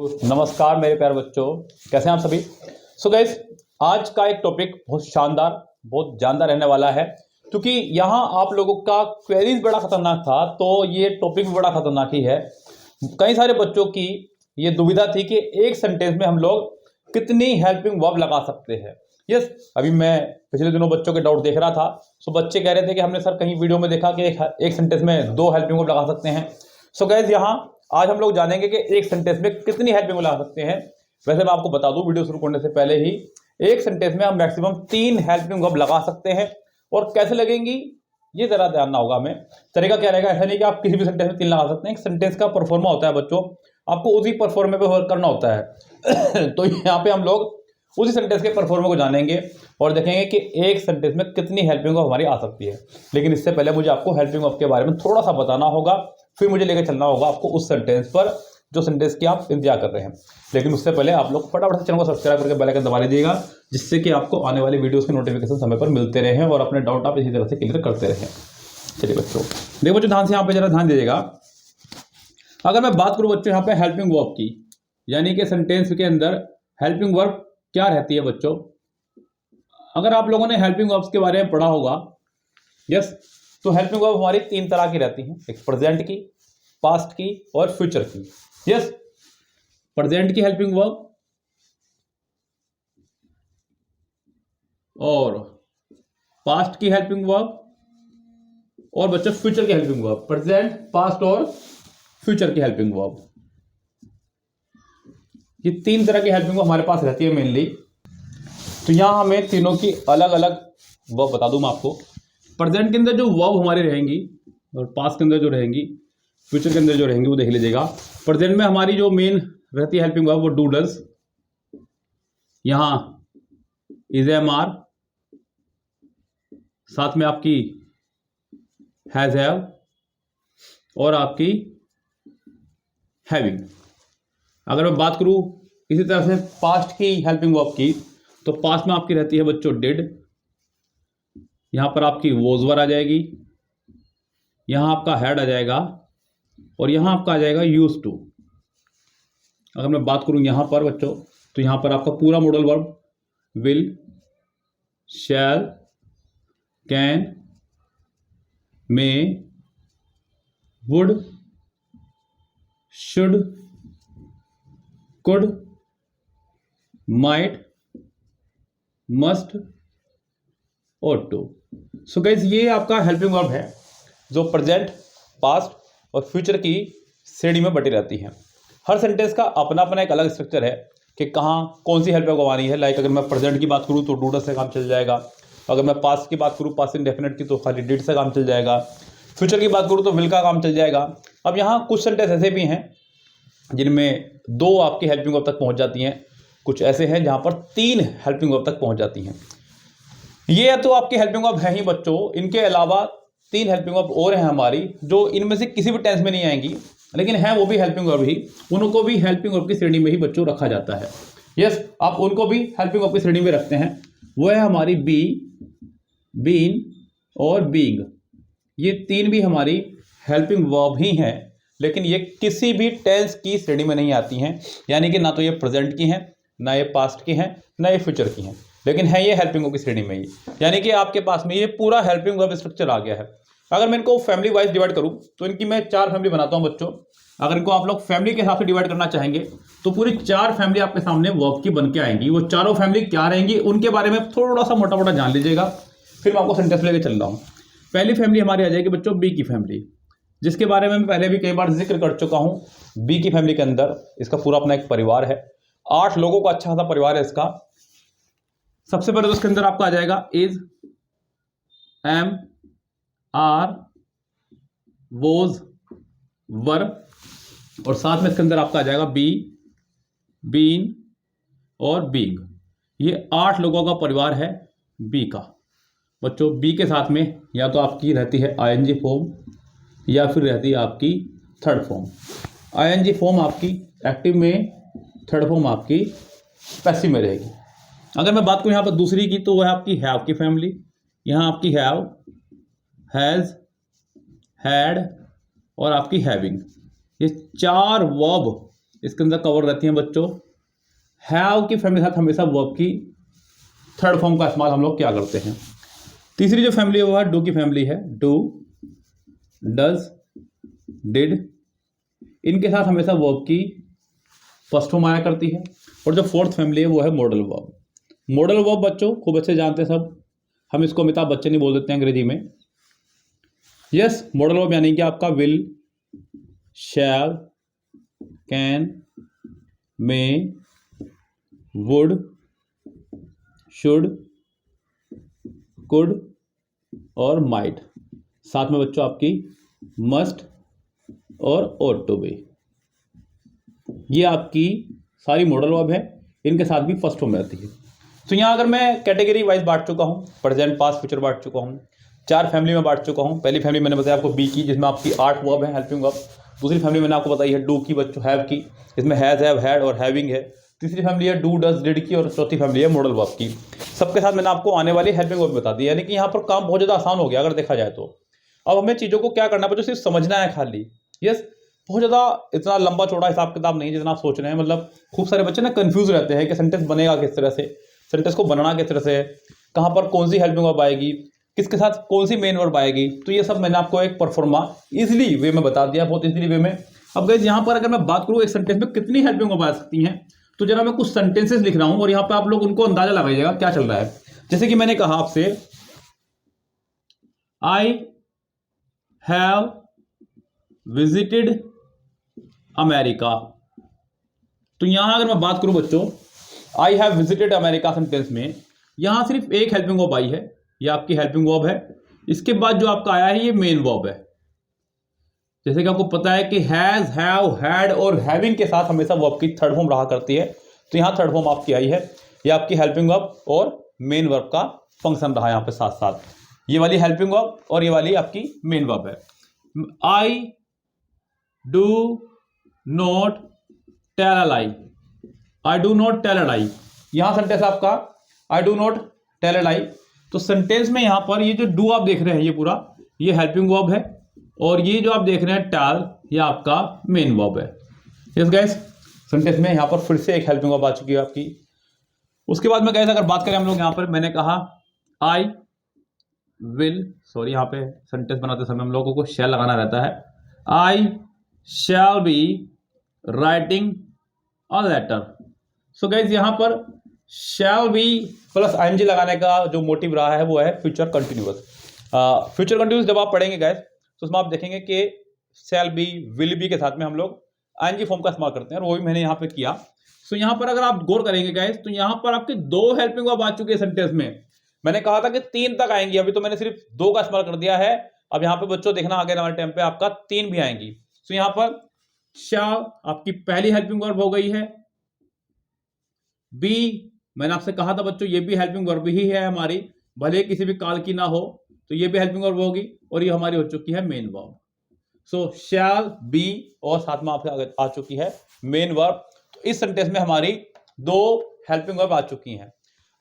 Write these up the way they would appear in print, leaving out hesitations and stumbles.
नमस्कार मेरे प्यारे बच्चों, कैसे हैं आप सभी। सो गाइस, आज का एक टॉपिक बहुत शानदार, बहुत जानदार रहने वाला है, क्योंकि यहाँ आप लोगों का क्वेरीज बड़ा खतरनाक था, तो ये टॉपिक भी बड़ा खतरनाक ही है। कई सारे बच्चों की ये दुविधा थी कि एक सेंटेंस में हम लोग कितनी हेल्पिंग वर्ब लगा सकते हैं। यस, अभी मैं पिछले दिनों बच्चों के डाउट देख रहा था। सो बच्चे कह रहे थे कि हमने सर कहीं वीडियो में देखा कि एक सेंटेंस में 2 हेल्पिंग वर्ब लगा सकते हैं। सो गाइस, यहाँ आज हम लोग जानेंगे कि एक सेंटेंस में कितनी हेल्पिंग वर्ब लगा सकते हैं। वैसे मैं आपको बता दूं, वीडियो शुरू करने से पहले ही, एक सेंटेंस में हम मैक्सिमम 3 हेल्पिंग वर्ब लगा सकते हैं। और कैसे लगेंगी ये जरा ध्यान होगा हमें। तरीका क्या रहेगा, ऐसा नहीं कि आप किसी भी सेंटेंस में 3 लगा सकते हैं। एक सेंटेंस का परफॉर्मा होता है बच्चों, आपको उसी परफॉर्मे पे वर्क करना होता है। तो यहाँ पे हम लोग उसी सेंटेंस के परफॉर्मे को जानेंगे और देखेंगे कि एक सेंटेंस में कितनी हेल्पिंग वर्ब हमारी आ सकती है। लेकिन इससे पहले मुझे आपको हेल्पिंग वर्ब के बारे में थोड़ा सा बताना होगा, फिर मुझे लेकर चलना होगा आपको उस सेंटेंस पर जो सेंटेंस की आप इंतजार कर रहे हैं। लेकिन उससे पहले आप लोग फटाफट से चैनल को सब्सक्राइब करके बेल आइकन दबा दीजिएगा, जिससे कि आपको आने वाली वीडियोस के नोटिफिकेशन समय पर मिलते रहें और अपने डाउट आप इसी तरह से क्लियर करते रहें। चलिए बच्चों, देखो बच्चों, ध्यान से यहाँ पे जरा ध्यान दीजिएगा। अगर मैं बात करूँ बच्चों यहाँ पे हेल्पिंग वर्ब की, यानी कि सेंटेंस के अंदर हेल्पिंग वर्ब क्या रहती है बच्चों। अगर आप लोगों ने हेल्पिंग वर्ब्स के बारे में पढ़ा होगा, यस, तो हेल्पिंग वर्ब हमारी 3 तरह की रहती हैं, एक प्रेजेंट की, पास्ट की और फ्यूचर की। यस, प्रेजेंट की हेल्पिंग वर्ब और पास्ट की हेल्पिंग वर्ब और बच्चों फ्यूचर की हेल्पिंग वर्ब। प्रेजेंट, पास्ट और फ्यूचर की हेल्पिंग वर्ब, ये 3 तरह की हेल्पिंग वर्ब हमारे पास रहती है मेनली। तो यहां हमें तीनों की अलग अलग वर्ब बता दूं मैं आपको। प्रेजेंट के अंदर जो वर्ब हमारी रहेंगी और पास्ट के अंदर जो रहेंगी, फ्यूचर के अंदर जो रहेंगी, वो देख लीजिएगा। प्रेजेंट में हमारी जो मेन रहती है हेल्पिंग वर्ब वो डू डज, यहां इज एम आर, साथ में आपकी हैज हैव और आपकी हैविंग। अगर मैं बात करूं इसी तरह से पास्ट की हेल्पिंग वर्ब की, तो पास्ट में आपकी रहती है बच्चों डिड, यहां पर आपकी वॉज वर आ जाएगी, यहां आपका हैड आ जाएगा और यहां आपका आ जाएगा यूज टू। अगर मैं बात करूं यहां पर बच्चों, तो यहां पर आपका पूरा model verb will, shall, can, may, would, should, could, might, must और टू। सो गाइस, ये आपका हेल्पिंग वर्ब है जो प्रेजेंट, पास्ट और फ्यूचर की श्रेणी में बटी रहती हैं। हर सेंटेंस का अपना अपना एक अलग स्ट्रक्चर है कि कहाँ कौन सी हेल्पिंग वर्ब आनी है। लाइक अगर मैं प्रेजेंट की बात करूँ तो डू डज से काम चल जाएगा। अगर मैं पास्ट की बात करूँ, पास्ट इंडेफिनिट की, तो खाली डिड से काम चल जाएगा। फ्यूचर की बात करूँ तो विल का काम चल जाएगा। अब यहाँ कुछ सेंटेंस ऐसे भी हैं जिनमें 2 आपकी हेल्पिंग वर्ब तक पहुँच जाती हैं, कुछ ऐसे हैं जहाँ पर 3 हेल्पिंग वर्ब तक पहुँच जाती हैं। ये तो आपकी हेल्पिंग वर्ब है ही बच्चों। इनके अलावा 3 हेल्पिंग वर्ब और हैं हमारी, जो इनमें से किसी भी टेंस में नहीं आएंगी, लेकिन हैं वो भी हेल्पिंग वर्ब ही। उनको भी हेल्पिंग वर्ब की श्रेणी में ही बच्चों रखा जाता है। यस, आप उनको भी हेल्पिंग वर्ब की श्रेणी में रखते हैं। वो है हमारी बी, बीन और बीइंग। ये 3 भी हमारी हेल्पिंग वर्ब ही हैं, लेकिन ये किसी भी टेंस की श्रेणी में नहीं आती हैं। यानी कि ना तो ये प्रेजेंट की हैं, ना ये पास्ट की हैं, ना ये फ्यूचर की हैं, लेकिन है ये हेल्पिंग वर्ब की श्रेणी में ही। यानी कि आपके पास में ये पूरा हेल्पिंग वर्ब स्ट्रक्चर आ गया है। अगर मैं इनको फैमिली वाइज डिवाइड करूं तो इनकी मैं 4 फैमिली बनाता हूं बच्चों। अगर इनको आप लोग फैमिली के हिसाब से डिवाइड करना चाहेंगे तो पूरी 4 फैमिली आपके सामने वर्ब की बन के आएंगी। वो चारों फैमिली क्या रहेंगी उनके बारे में थोड़ा सा मोटा मोटा जान लीजिएगा, फिर मैं आपको सेंटेंस लेके चल रहा हूँ। पहली फैमिली हमारी आ जाएगी बच्चों बी की फैमिली, जिसके बारे में मैं पहले भी कई बार जिक्र कर चुका हूँ। बी की फैमिली के अंदर इसका पूरा अपना एक परिवार है, 8 लोगों का अच्छा खासा परिवार है इसका। सबसे पहले तो इसके अंदर आपका आ जाएगा इज, एम, आर, वोज, वर और साथ में इसके अंदर आपका आ जाएगा बी, बीन और बीइंग। ये 8 लोगों का परिवार है बी का। बच्चों बी के साथ में या तो आपकी रहती है आईएनजी फॉर्म या फिर रहती है आपकी थर्ड फॉर्म। आईएनजी फॉर्म आपकी एक्टिव में, थर्ड फॉर्म आपकी पैसिव में रहेगी। अगर मैं बात करूँ यहाँ पर दूसरी की, तो वह है आपकी हैव की फैमिली। यहाँ आपकी हैव, हैज़, हैड और आपकी हैविंग। ये 4 वर्ब इसके अंदर कवर रहती हैं बच्चों। हैव की फैमिली के साथ हमेशा वर्ब की थर्ड फॉर्म का इस्तेमाल हम लोग क्या करते हैं। तीसरी जो फैमिली है वो है डू की फैमिली है। डू, डज, डिड, इनके साथ हमेशा वर्ब की फर्स्ट फॉर्म आया करती है। और जो फोर्थ फैमिली है वो है मॉडल वर्ब। मॉडल वर्ब बच्चों खूब अच्छे जानते हैं सब, हम इसको अमिताभ बच्चन ही बोल देते हैं अंग्रेजी में। यस, मॉडल वर्ब यानी कि आपका will, shall, can, may, would, should, could और माइट, साथ में बच्चों आपकी मस्ट और ought to be, ये आपकी सारी मॉडल वर्ब है। इनके साथ भी फर्स्ट फॉर्म रहती है। तो यहाँ अगर मैं कैटेगरी वाइज बांट चुका हूँ, प्रेजेंट, पास्ट, फ्यूचर बांट चुका हूँ, 4 फैमिली में बांट चुका हूँ। पहली फैमिली मैंने बताया आपको बी की, जिसमें आपकी 8 वर्ब है, हेल्पिंग वर्ब। दूसरी फैमिली मैंने आपको बताई है डू की बच्चों, हैव की, इसमें हैज, हैव, हैड और हैविंग है। तीसरी फैमिली है डू, डज, डिड की, और चौथी फैमिली है मॉडल वर्ब की। सबके साथ मैंने आपको आने वाली हेल्पिंग वर्ब बता दी, यानी कि यहाँ पर काम बहुत ज़्यादा आसान हो गया अगर देखा जाए तो। अब हमें चीज़ों को क्या करना पड़ेगा, सिर्फ समझना है खाली। यस, बहुत ज़्यादा इतना लंबा चौड़ा हिसाब किताब नहीं जितना आप सोच रहे हैं। मतलब खूब सारे बच्चे ना कंफ्यूज रहते हैं कि सेंटेंस बनेगा किस तरह से, सेंटेंस को बनाना किस तरह से है, कहाँ पर कौन सी हेल्पिंग वर्ब आएगी, किसके साथ कौन सी मेन वर्ब आएगी। तो ये सब मैंने आपको एक परफॉर्मा इजीली वे में बता दिया, बहुत इजीली वे में। अब गाइस यहाँ पर अगर मैं बात करूँ एक सेंटेंस में कितनी हेल्पिंग वर्ब आ सकती हैं, तो जरा मैं कुछ सेंटेंसेस लिख रहा हूँ और यहाँ पे आप लोग उनको अंदाजा लगाइएगा क्या चल रहा है। जैसे कि मैंने कहा आपसे, आई हैव विजिटेड अमेरिका। तो यहां अगर मैं बात करूं बच्चों, I have visited America sentence में यहां सिर्फ एक हेल्पिंग वर्ब आई है, ये आपकी हेल्पिंग वर्ब है। इसके बाद जो आपका आया है ये मेन वर्ब है। जैसे कि आपको पता है कि हैज, हैव, हैड और हैविंग के साथ हमेशा वर्ब की थर्ड फॉर्म रहा करती है। तो यहां थर्ड फॉर्म आपकी आई है, ये आपकी हेल्पिंग वर्ब और मेन वर्ब का फंक्शन रहा यहां पे साथ साथ। ये वाली हेल्पिंग वर्ब और ये वाली आपकी मेन वर्ब है। I do not tell a lie, I do not tell a lie, यहां सेंटेंस आपका I do not tell a lie. तो सेंटेंस में यहां पर ये जो डू आप देख रहे हैं ये पूरा ये हेल्पिंग वर्ब है, और ये जो आप देख रहे हैं टेल ये आपका मेन वर्ब है। यस गाइस, सेंटेंस में यहां पर फिर से एक हेल्पिंग वर्ब आ चुकी है आपकी। उसके बाद में गाइस अगर बात करें हम लोग यहां पर, मैंने कहा आई विल, सॉरी यहाँ पे सेंटेंस बनाते समय हम लोगों को शैल लगाना रहता है। I shall be writing a letter. So guys यहाँ पर शैल बी प्लस आईएनजी लगाने का जो मोटिव रहा है वो है फ्यूचर कंटिन्यूअस। फ्यूचर कंटिन्यूअस जब आप पढ़ेंगे गाइज तो उसमें आप देखेंगे कि शैल बी, विल बी के साथ में हम लोग आईएनजी फॉर्म का इस्तेमाल करते हैं, और वो भी मैंने यहाँ पे किया। सो यहाँ पर अगर आप गौर करेंगे गाइज तो यहाँ पर आपके 2 हेल्पिंग वर्ब आ चुके हैं सेंटेंस में। मैंने कहा था कि 3 तक आएंगी, अभी तो मैंने सिर्फ 2 का इस्तेमाल कर दिया है। अब यहाँ पे बच्चों देखना आगे वाले टाइम पे आपका 3 भी आएंगी। तो यहाँ पर शैल आपकी पहली हेल्पिंग वर्ब हो गई है। बी मैंने आपसे कहा था बच्चों ये भी हेल्पिंग वर्ब ही है हमारी, भले किसी भी काल की ना हो तो ये भी हेल्पिंग वर्ब होगी, और ये हमारी हो चुकी है main verb. So shall be और साथ में आपके आ चुकी है मेन वर्ब। तो इस सेंटेंस में हमारी 2 हेल्पिंग वर्ब आ चुकी हैं।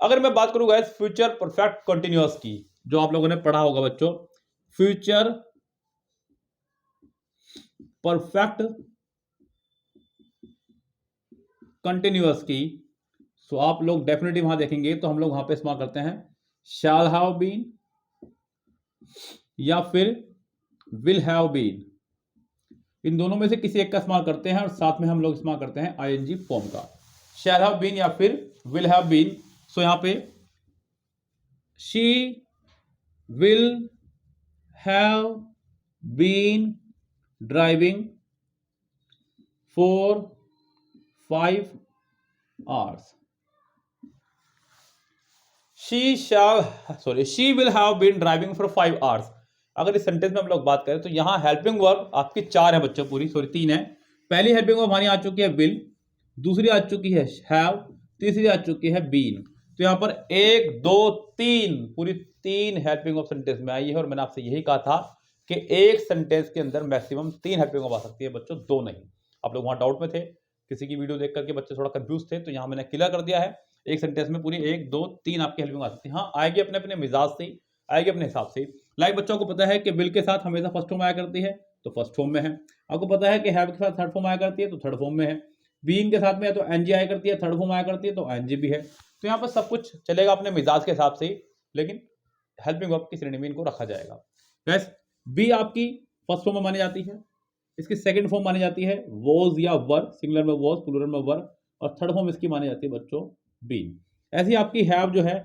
अगर मैं बात करूं गाइस फ्यूचर परफेक्ट कंटिन्यूअस की, जो आप लोगों ने पढ़ा होगा बच्चों, फ्यूचर परफेक्ट कंटिन्यूअस की, सो आप लोग डेफिनेटली वहां देखेंगे तो हम लोग वहां पे इस्तेमाल करते हैं शैल हैव बीन या फिर विल हैव बीन। इन दोनों में से किसी एक का इस्तेमाल करते हैं, और साथ में हम लोग इस्तेमाल करते हैं आईएनजी फॉर्म का, शैल हैव बीन या फिर विल हैव बीन। सो यहां पे she will have been driving for 5 hours. She will have been driving for 5 hours. अगर इस सेंटेंस में हम लोग बात करें तो यहां हेल्पिंग वर्ब आपकी 4 है बच्चों, पूरी 3 है। पहली हेल्पिंग वर्ब हमारी आ चुकी है विल, दूसरी आ चुकी है हैव, तीसरी आ चुकी है बीन। तो यहां पर 1 2 3 पूरी 3 हेल्पिंग वर्ब सेंटेंस में आई है, और मैंने आपसे यही कहा था कि एक सेंटेंस के अंदर मैक्सिमम 3 हेल्पिंग वर्ब आ सकती है बच्चों, 2 नहीं। आप लोग वहां डाउट में थे, किसी की वीडियो देख करके बच्चे थोड़ा कंफ्यूज थे, तो यहाँ मैंने क्लियर कर दिया है। एक सेंटेंस में पूरी 1 2 3 आपकी हेल्पिंग आ सकती है। हाँ आएगी अपने अपने मिजाज से, आएगी अपने हिसाब से। लाइक बच्चों को पता है कि विल के साथ हमेशा फर्स्ट फॉर्म आया करती है, तो फर्स्ट फॉर्म में है। आपको पता है कि हैव के साथ थर्ड फॉर्म आया करती है, तो थर्ड फॉर्म में है। बीन के साथ में या तो एनजी आया करती है, थर्ड फॉर्म आया करती है तो एनजी भी है। तो यहाँ पर सब कुछ चलेगा अपने मिजाज के हिसाब से ही, लेकिन हेल्पिंग वर्ब की श्रेणी में इनको रखा जाएगा। गैस बी आपकी फर्स्ट फॉर्म में मानी जाती है, इसकी सेकंड फॉर्म मानी जाती है वॉज या वर, सिंगुलर में वॉज, प्लूरल में वर, और थर्ड फॉर्म इसकी मानी जाती है बच्चों बीन। ऐसी आपकी हैव जो है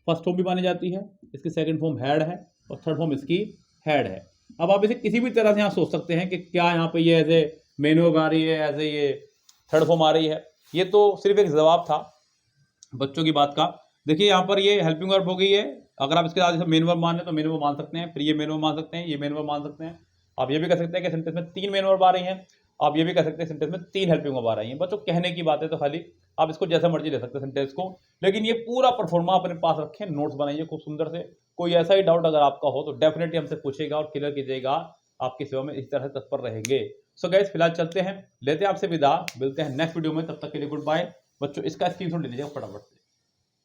फर्स्ट फॉर्म भी मानी जाती है, इसकी सेकंड फॉर्म हैड है और थर्ड फॉर्म इसकी हैड है। अब आप इसे किसी भी तरह से यहाँ सोच सकते हैं कि क्या यहाँ पे ये ऐसे मेन वर्ब आ रही है, ऐसे ये थर्ड फॉर्म आ रही है। ये तो सिर्फ एक जवाब था बच्चों की बात का। देखिए यहाँ पर ये हेल्पिंग वर्ब हो गई है, अगर आप इसके साथ मेन वर्ब मान लें तो मेन वर्ब मान सकते हैं, फिर ये मेन वर्ब मान सकते हैं, ये मेन वर्ब मान सकते हैं। आप ये भी कह सकते हैं कि सेंटेंस में 3 मेन वर्ब आ रही हैं, आप ये भी कह सकते हैं सेंटेंस में 3 हेल्पिंग वर्ब आ रही हैं। बच्चों कहने की बात है तो खाली आप इसको जैसा मर्जी ले सकते हैं सेंटेंस को, लेकिन ये पूरा परफॉर्मा अपने पास रखें, नोट्स बनाइए खूब सुंदर से। कोई ऐसा ही डाउट अगर आपका हो तो डेफिनेटली हमसे पूछेगा और क्लियर कीजिएगा, आपकी सेवा में इस तरह से तत्पर रहेंगे। सो गाइस फिलहाल चलते हैं, लेते हैं आपसे विदा, मिलते हैं नेक्स्ट वीडियो में, तब तक के लिए गुड बाय। बच्चों इसका स्क्रीनशॉट ले लीजिएगा फटाफट से।